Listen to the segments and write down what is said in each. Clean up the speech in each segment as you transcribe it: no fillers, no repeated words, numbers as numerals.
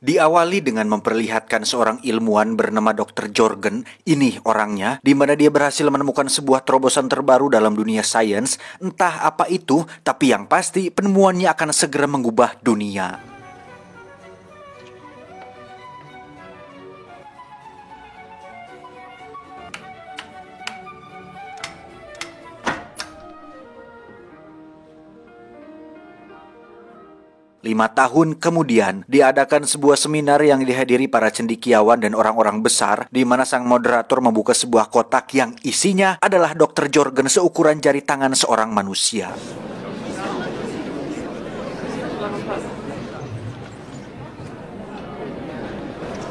Diawali dengan memperlihatkan seorang ilmuwan bernama Dr. Jorgen, ini orangnya, di mana dia berhasil menemukan sebuah terobosan terbaru dalam dunia sains. Entah apa itu, tapi yang pasti penemuannya akan segera mengubah dunia. Lima tahun kemudian, diadakan sebuah seminar yang dihadiri para cendekiawan dan orang-orang besar, di mana sang moderator membuka sebuah kotak yang isinya adalah Dr. Jorgen seukuran jari tangan seorang manusia.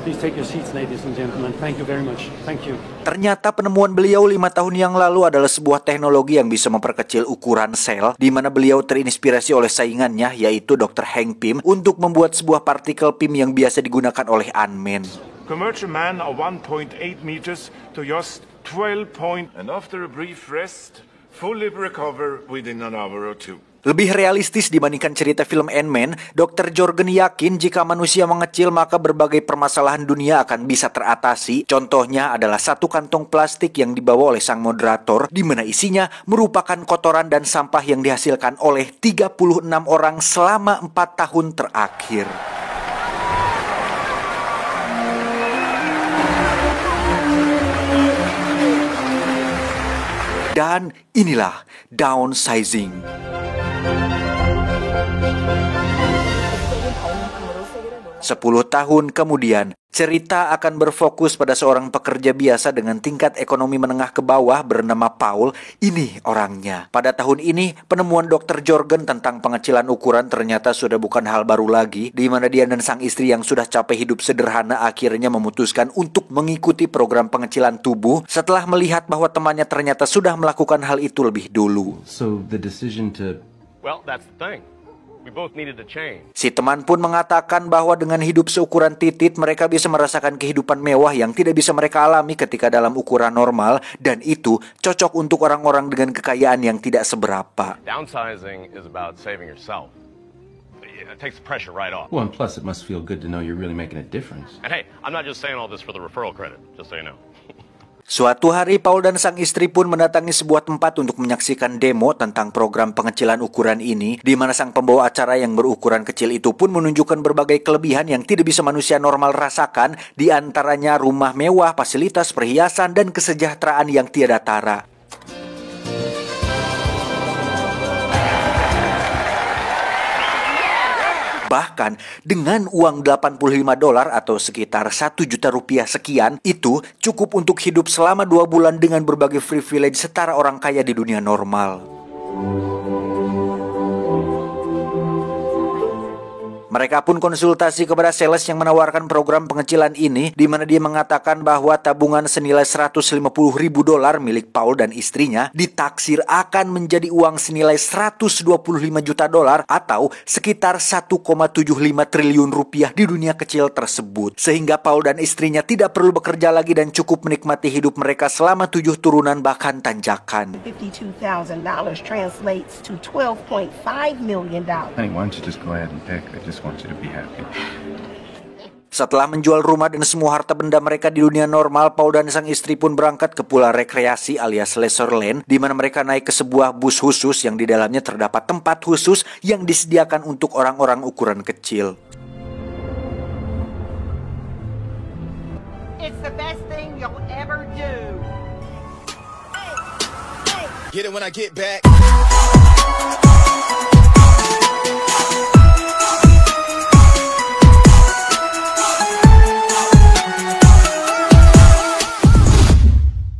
Please take your seats, ladies and gentlemen. Thank you very much. Thank you. Ternyata penemuan beliau 5 tahun yang lalu adalah sebuah teknologi yang bisa memperkecil ukuran sel, di mana beliau terinspirasi oleh saingannya, yaitu Dr. Hank Pym, untuk membuat sebuah partikel Pym yang biasa digunakan oleh Ant-Man. Convert a man of 1.8 meters to just 12 point, and after a brief rest, fully recover within an hour or two. Lebih realistis dibandingkan cerita film Ant-Man, Dr. Jorgen yakin jika manusia mengecil maka berbagai permasalahan dunia akan bisa teratasi. Contohnya adalah satu kantong plastik yang dibawa oleh sang moderator, di mana isinya merupakan kotoran dan sampah yang dihasilkan oleh 36 orang selama 4 tahun terakhir. Dan inilah downsizing. 10 tahun kemudian, cerita akan berfokus pada seorang pekerja biasa dengan tingkat ekonomi menengah ke bawah bernama Paul. Ini orangnya. Pada tahun ini, penemuan Dr. Jorgen tentang pengecilan ukuran ternyata sudah bukan hal baru lagi, di mana dia dan sang istri yang sudah capek hidup sederhana akhirnya memutuskan untuk mengikuti program pengecilan tubuh setelah melihat bahwa temannya ternyata sudah melakukan hal itu lebih dulu. So the decision to... Well, that's the thing. We both needed to change. Si teman pun mengatakan bahwa dengan hidup seukuran titit, mereka bisa merasakan kehidupan mewah yang tidak bisa mereka alami ketika dalam ukuran normal, dan itu cocok untuk orang-orang dengan kekayaan yang tidak seberapa. Downsizing is about saving yourself. It takes the pressure right off. Well, and plus it must feel good to know you're really making a difference. And hey, I'm not just saying all this for the referral credit, just so you know. Suatu hari, Paul dan sang istri pun mendatangi sebuah tempat untuk menyaksikan demo tentang program pengecilan ukuran ini, di mana sang pembawa acara yang berukuran kecil itu pun menunjukkan berbagai kelebihan yang tidak bisa manusia normal rasakan, di antaranya rumah mewah, fasilitas perhiasan, dan kesejahteraan yang tiada tara. Bahkan dengan uang $85 atau sekitar 1 juta rupiah sekian, itu cukup untuk hidup selama 2 bulan dengan berbagai privilege setara orang kaya di dunia normal. Mereka pun konsultasi kepada sales yang menawarkan program pengecilan ini, di mana dia mengatakan bahwa tabungan senilai $150.000 milik Paul dan istrinya ditaksir akan menjadi uang senilai $125 juta atau sekitar 1,75 triliun rupiah di dunia kecil tersebut. Sehingga Paul dan istrinya tidak perlu bekerja lagi dan cukup menikmati hidup mereka selama 7 turunan bahkan tanjakan. $52,000 translates to $12.5 million. Honey, why don't you just go ahead and pick? I just want you to be happy. Setelah menjual rumah dan semua harta benda mereka di dunia normal, Paul dan sang istri pun berangkat ke Pulau Rekreasi alias Leisureland, di mana mereka naik ke sebuah bus khusus yang di dalamnya terdapat tempat khusus yang disediakan untuk orang-orang ukuran kecil. It's the best thing you'll ever do. Get it when I get back.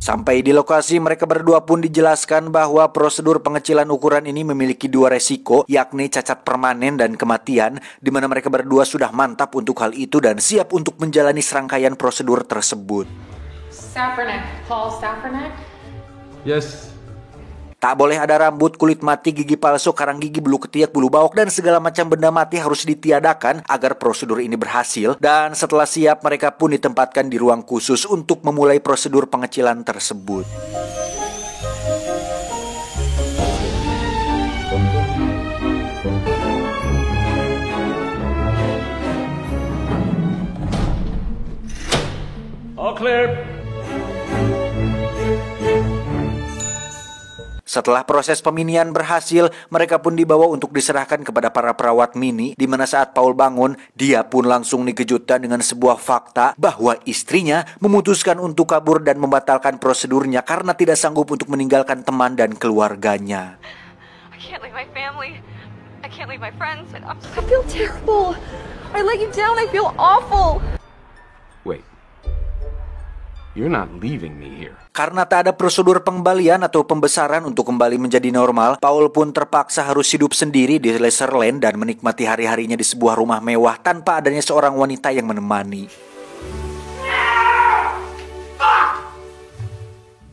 Sampai di lokasi, mereka berdua pun dijelaskan bahwa prosedur pengecilan ukuran ini memiliki 2 resiko, yakni cacat permanen dan kematian, di mana mereka berdua sudah mantap untuk hal itu dan siap untuk menjalani serangkaian prosedur tersebut. Safranek, Paul Safranek? Yes. Tak boleh ada rambut, kulit mati, gigi palsu, karang gigi, bulu ketiak, bulu bawok, dan segala macam benda mati harus ditiadakan agar prosedur ini berhasil. Dan setelah siap, mereka pun ditempatkan di ruang khusus untuk memulai prosedur pengecilan tersebut. Setelah proses peminian berhasil, mereka pun dibawa untuk diserahkan kepada para perawat Mini, di mana saat Paul bangun, dia pun langsung dikejutkan dengan sebuah fakta bahwa istrinya memutuskan untuk kabur dan membatalkan prosedurnya karena tidak sanggup untuk meninggalkan teman dan keluarganya. I can't leave my family. I can't leave my friends. I feel terrible. I let you down. I feel awful. Wait. You're not leaving me here. Karena tak ada prosedur pengembalian atau pembesaran untuk kembali menjadi normal, Paul pun terpaksa harus hidup sendiri di Laserland dan menikmati hari-harinya di sebuah rumah mewah tanpa adanya seorang wanita yang menemani.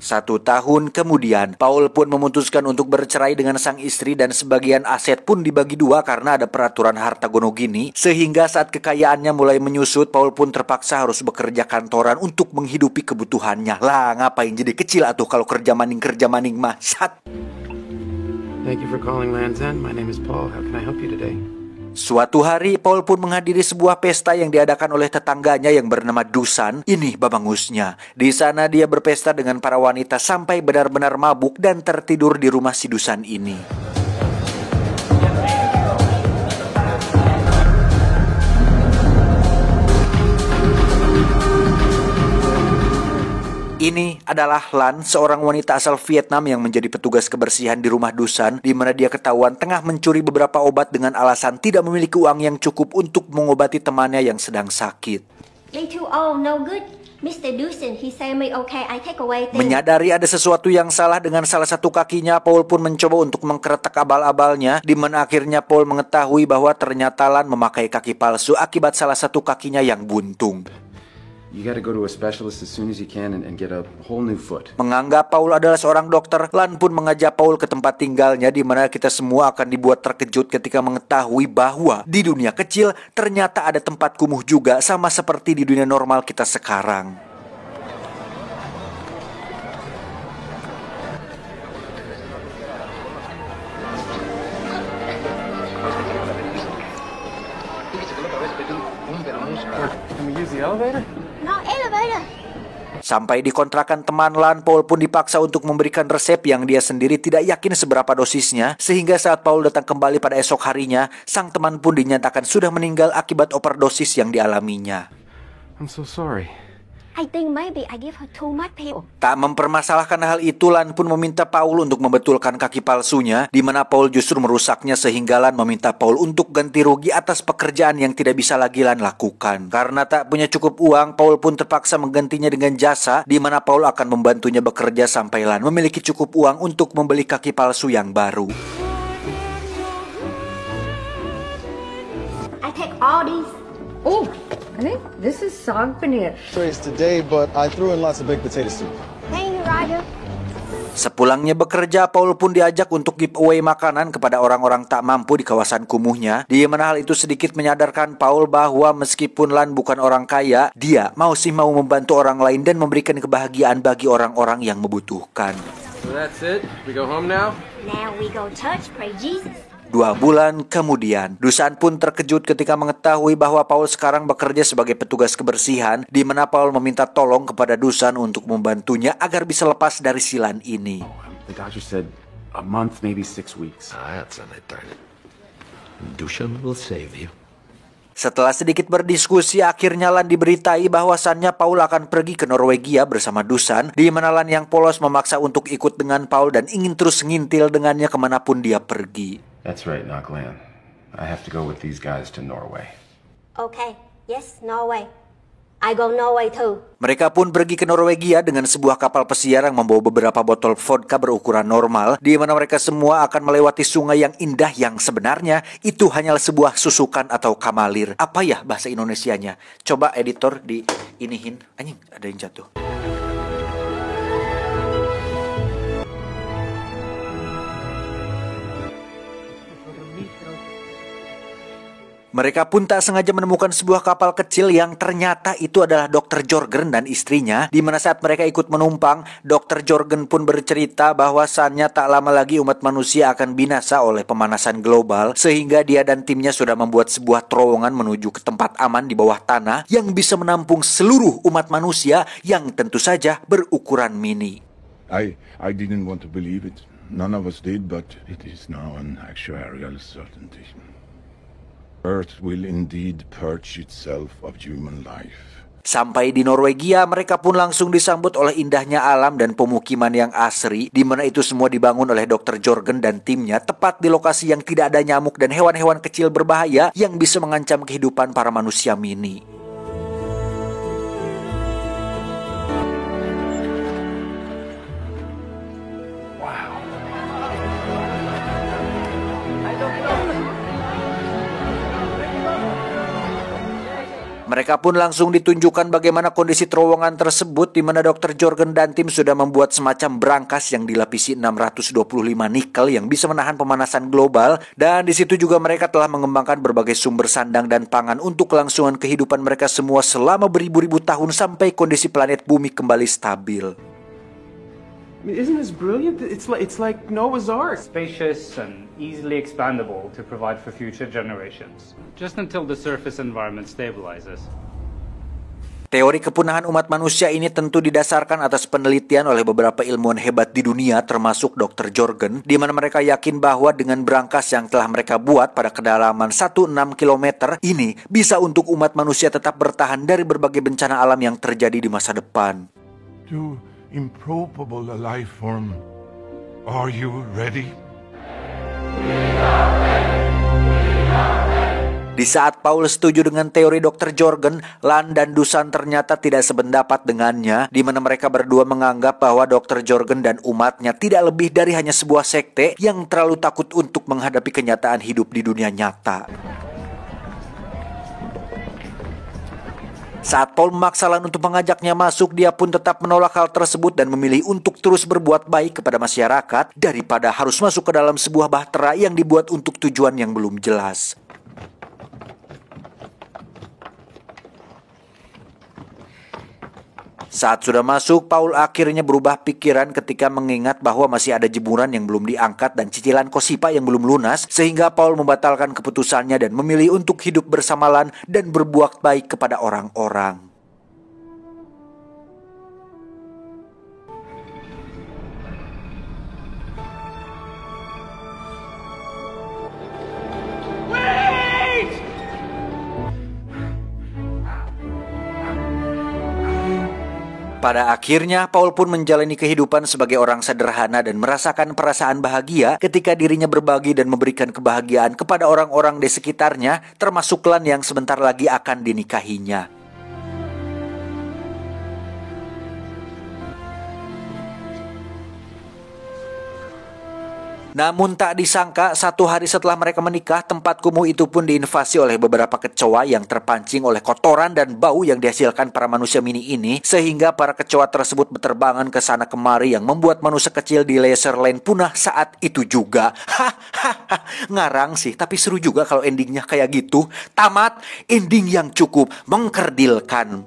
1 tahun kemudian, Paul pun memutuskan untuk bercerai dengan sang istri dan sebagian aset pun dibagi 2 karena ada peraturan harta gono gini. Sehingga saat kekayaannya mulai menyusut, Paul pun terpaksa harus bekerja kantoran untuk menghidupi kebutuhannya. Lah, ngapain jadi kecil atuh kalau kerja maning mah. Sat. Thank you for calling Land's End. My name is Paul. How can I help you today? Suatu hari, Paul pun menghadiri sebuah pesta yang diadakan oleh tetangganya yang bernama Dusan. Ini babangusnya. Di sana dia berpesta dengan para wanita sampai benar-benar mabuk dan tertidur di rumah si Dusan ini. Ini adalah Lan, seorang wanita asal Vietnam yang menjadi petugas kebersihan di rumah Dusan, di mana dia ketahuan tengah mencuri beberapa obat dengan alasan tidak memiliki uang yang cukup untuk mengobati temannya yang sedang sakit. Menyadari ada sesuatu yang salah dengan salah satu kakinya, Paul pun mencoba untuk mengkeretak abal-abalnya, di mana akhirnya Paul mengetahui bahwa ternyata Lan memakai kaki palsu akibat salah satu kakinya yang buntung. You gotta go to a specialist as soon as you can and get a whole new foot. Menganggap Paul adalah seorang dokter, Lan pun mengajak Paul ke tempat tinggalnya, di mana kita semua akan dibuat terkejut ketika mengetahui bahwa di dunia kecil ternyata ada tempat kumuh juga, sama seperti di dunia normal kita sekarang. Can we use the elevator? No elevator. Sampai di kontrakan teman Lan, Paul pun dipaksa untuk memberikan resep yang dia sendiri tidak yakin seberapa dosisnya, sehingga saat Paul datang kembali pada esok harinya, sang teman pun dinyatakan sudah meninggal akibat overdosis yang dialaminya. I'm so sorry. I think maybe I give her too much pill. Tak mempermasalahkan hal itu, Lan pun meminta Paul untuk membetulkan kaki palsunya, di mana Paul justru merusaknya sehingga Lan meminta Paul untuk ganti rugi atas pekerjaan yang tidak bisa lagi Lan lakukan. Karena tak punya cukup uang, Paul pun terpaksa menggantinya dengan jasa, di mana Paul akan membantunya bekerja sampai Lan memiliki cukup uang untuk membeli kaki palsu yang baru. I take all these. Oh, I think this is saag paneer. Trace today, but I threw in lots of baked potato soup. Thank you, Roger. Sepulangnya bekerja, Paul pun diajak untuk giveaway makanan kepada orang-orang tak mampu di kawasan kumuhnya, di mana hal itu sedikit menyadarkan Paul bahwa meskipun Lan bukan orang kaya, dia mau membantu orang lain dan memberikan kebahagiaan bagi orang-orang yang membutuhkan. So that's it? We go home now? Now we go church, pray Jesus. 2 bulan kemudian, Dusan pun terkejut ketika mengetahui bahwa Paul sekarang bekerja sebagai petugas kebersihan, di mana Paul meminta tolong kepada Dusan untuk membantunya agar bisa lepas dari silan ini. The doctor said a month, maybe 6 weeks. Dusan will save you. Setelah sedikit berdiskusi, akhirnya Lan diberitai bahwasannya Paul akan pergi ke Norwegia bersama Dusan, di mana Lan yang polos memaksa untuk ikut dengan Paul dan ingin terus ngintil dengannya kemanapun dia pergi. That's right, Knockland. I have to go with these guys to Norway. Okay, yes, Norway. I go Norway too. Mereka pun pergi ke Norwegia dengan sebuah kapal pesiar yang membawa beberapa botol vodka berukuran normal, di mana mereka semua akan melewati sungai yang indah yang sebenarnya itu hanyalah sebuah susukan atau kamalir. Apa ya bahasa Indonesianya? Coba editor di inihin. Anjing, ada yang jatuh. Mereka pun tak sengaja menemukan sebuah kapal kecil yang ternyata itu adalah Dr. Jorgen dan istrinya, di mana saat mereka ikut menumpang, Dr. Jorgen pun bercerita bahwasannya tak lama lagi umat manusia akan binasa oleh pemanasan global, sehingga dia dan timnya sudah membuat sebuah terowongan menuju ke tempat aman di bawah tanah yang bisa menampung seluruh umat manusia yang tentu saja berukuran mini. I didn't want to believe it. None of us did, but it is now an actuarial certainty. Earth will indeed purge itself of human life. Sampai di Norwegia, mereka pun langsung disambut oleh indahnya alam dan pemukiman yang asri, di mana itu semua dibangun oleh Dr. Jorgen dan timnya, tepat di lokasi yang tidak ada nyamuk dan hewan-hewan kecil berbahaya yang bisa mengancam kehidupan para manusia mini. Mereka pun langsung ditunjukkan bagaimana kondisi terowongan tersebut, di mana Dr. Jorgen dan tim sudah membuat semacam brankas yang dilapisi 625 nikel yang bisa menahan pemanasan global, dan di situ juga mereka telah mengembangkan berbagai sumber sandang dan pangan untuk kelangsungan kehidupan mereka semua selama beribu-ribu tahun sampai kondisi planet bumi kembali stabil. Isn't this brilliant? It's like Noah's Ark. Spacious and easily expandable to provide for future generations, just until the surface environment stabilizes. Teori kepunahan umat manusia ini tentu didasarkan atas penelitian oleh beberapa ilmuwan hebat di dunia, termasuk Dr. Jorgen, di mana mereka yakin bahwa dengan brankas yang telah mereka buat pada kedalaman 16 km ini bisa untuk umat manusia tetap bertahan dari berbagai bencana alam yang terjadi di masa depan. Improbable life form. Are you ready? Di saat Paul setuju dengan teori Dr. Jorgen, Lan dan Dusan ternyata tidak sependapat dengannya, di mana mereka berdua menganggap bahwa Dr. Jorgen dan umatnya tidak lebih dari hanya sebuah sekte yang terlalu takut untuk menghadapi kenyataan hidup di dunia nyata. Saat Paul memaksa Lan untuk mengajaknya masuk, dia pun tetap menolak hal tersebut dan memilih untuk terus berbuat baik kepada masyarakat daripada harus masuk ke dalam sebuah bahtera yang dibuat untuk tujuan yang belum jelas. Saat sudah masuk, Paul akhirnya berubah pikiran ketika mengingat bahwa masih ada jemuran yang belum diangkat dan cicilan Kosipa yang belum lunas, sehingga Paul membatalkan keputusannya dan memilih untuk hidup bersama Lan dan berbuat baik kepada orang-orang. Pada akhirnya, Paul pun menjalani kehidupan sebagai orang sederhana dan merasakan perasaan bahagia ketika dirinya berbagi dan memberikan kebahagiaan kepada orang-orang di sekitarnya, termasuk Lan yang sebentar lagi akan dinikahinya. Namun tak disangka, satu hari setelah mereka menikah, tempat kumuh itu pun diinvasi oleh beberapa kecoa yang terpancing oleh kotoran dan bau yang dihasilkan para manusia mini ini, sehingga para kecoa tersebut berterbangan ke sana kemari yang membuat manusia kecil di Laserland punah saat itu juga. Hahaha, ngarang sih, tapi seru juga kalau endingnya kayak gitu. Tamat, ending yang cukup mengkerdilkan.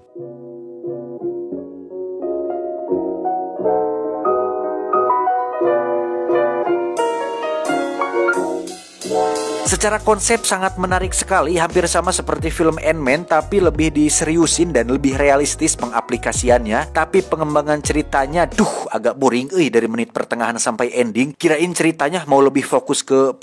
Secara konsep sangat menarik sekali, hampir sama seperti film Ant-Man, tapi lebih diseriusin dan lebih realistis pengaplikasiannya. Tapi pengembangan ceritanya, agak boring dari menit pertengahan sampai ending. Kirain ceritanya mau lebih fokus ke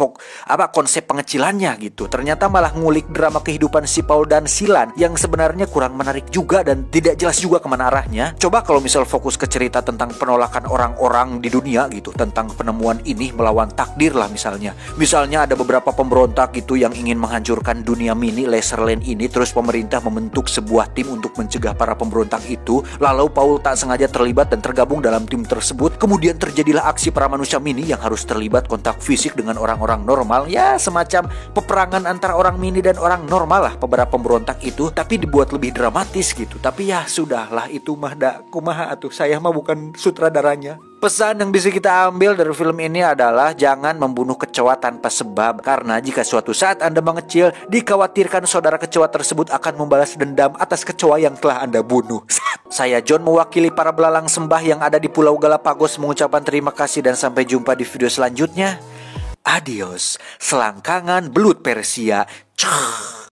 konsep pengecilannya gitu. Ternyata malah ngulik drama kehidupan si Paul dan si Lan yang sebenarnya kurang menarik juga dan tidak jelas juga kemana arahnya. Coba kalau misal fokus ke cerita tentang penolakan orang-orang di dunia gitu, tentang penemuan ini melawan takdir lah misalnya. Misalnya ada beberapa pemberontak gitu yang ingin menghancurkan dunia mini Laserland ini, terus pemerintah membentuk sebuah tim untuk mencegah para pemberontak itu, lalu Paul tak sengaja terlibat dan tergabung dalam tim tersebut. Kemudian terjadilah aksi para manusia mini yang harus terlibat kontak fisik dengan orang-orang normal, ya semacam peperangan antara orang mini dan orang normal lah beberapa pemberontak itu, tapi dibuat lebih dramatis gitu. Tapi ya sudahlah, itu mah kumaha atuh, saya mah bukan sutradaranya. Pesan yang bisa kita ambil dari film ini adalah jangan membunuh kecoa tanpa sebab, karena jika suatu saat Anda mengecil, dikhawatirkan saudara kecoa tersebut akan membalas dendam atas kecoa yang telah Anda bunuh. Saya John mewakili para belalang sembah yang ada di Pulau Galapagos mengucapkan terima kasih dan sampai jumpa di video selanjutnya. Adios, selangkangan belut Persia.